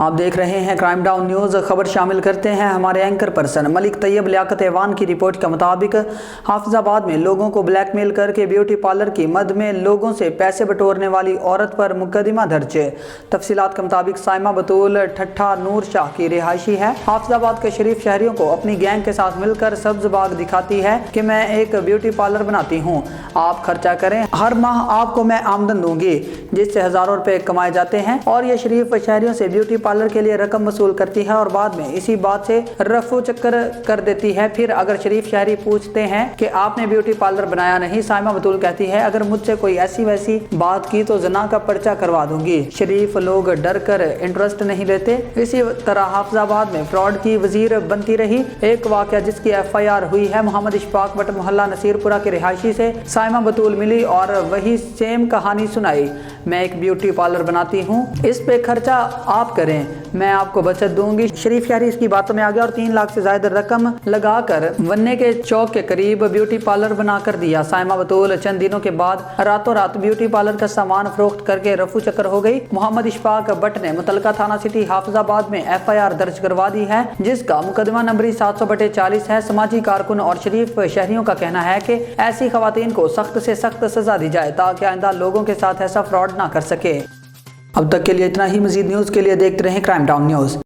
آپ دیکھ رہے ہیں کرائم ڈاؤن نیوز۔ خبر شامل کرتے ہیں ہمارے اینکر پرسن ملک طیب لیاقت ایوان کی رپورٹ کے مطابق حافظ آباد میں لوگوں کو بلیک میل کر کے بیوٹی پارلر کی مد میں لوگوں سے پیسے بٹورنے والی عورت پر مقدمہ درج۔ تفصیلات کے مطابق سائمہ بطول ٹھٹھا نور شاہ کی رہائشی ہے۔ حافظ آباد کے شریف شہریوں کو اپنی گینگ کے ساتھ مل کر سبز باغ دکھاتی ہے کہ میں ایک بیوٹی پارلر بناتی ہوں، آپ خرچہ کریں، ہر ماہ آپ کو میں آمدن دوں گی، جس سے ہزاروں روپے کمائے جاتے ہیں، اور یہ شریف شہریوں سے بیوٹی پارلر کے لیے رقم وصول کرتی ہے اور بعد میں اسی بات سے رفع چکر کر دیتی ہے۔ پھر اگر شریف شہری پوچھتے ہیں کہ آپ نے بیوٹی پارلر بنایا نہیں، سائمہ بطول کہتی ہے اگر مجھ سے کوئی ایسی ویسی بات کی تو زنا کا پرچہ کروا دوں گی۔ شریف لوگ ڈر کر انٹرسٹ نہیں لیتے۔ اسی طرح حافظ آباد میں فراڈ کی وزیر بنتی رہی۔ ایک واقعہ جس کی FIR ہوئی ہے، محمد اشفاق بٹ محلہ نصیر پورہ کے رہائشی سے سائمہ بطول ملی اور وہی سیم کہانی سنائی، میں ایک بیوٹی پارلر بناتی ہوں، اس پہ خرچہ آپ کریں، میں آپ کو بچت دوں گی۔ شریف شہری اس کی باتوں میں آ گیا اور 3 لاکھ سے زائد رقم لگا کر وننے کے چوک کے قریب بیوٹی پارلر بنا کر دیا۔ سائمہ بطول چند دنوں کے بعد راتوں رات بیوٹی پارلر کا سامان فروخت کر کے رفو چکر ہو گئی۔ محمد اشفاق بٹ نے متعلقہ تھانہ سٹی حافظ آباد میں FIR درج کروا دی ہے، جس کا مقدمہ نمبری 700/40 ہے۔ سماجی کارکن اور شریف شہریوں کا کہنا ہے کہ ایسی خواتین کو سخت سے سخت سزا دی جائے تاکہ آئندہ لوگوں کے ساتھ ایسا فراڈ نہ کر سکے۔ اب تک کے لیے اتنا ہی۔ مزید نیوز کے لیے دیکھتے رہیں کرائم ڈاؤن نیوز۔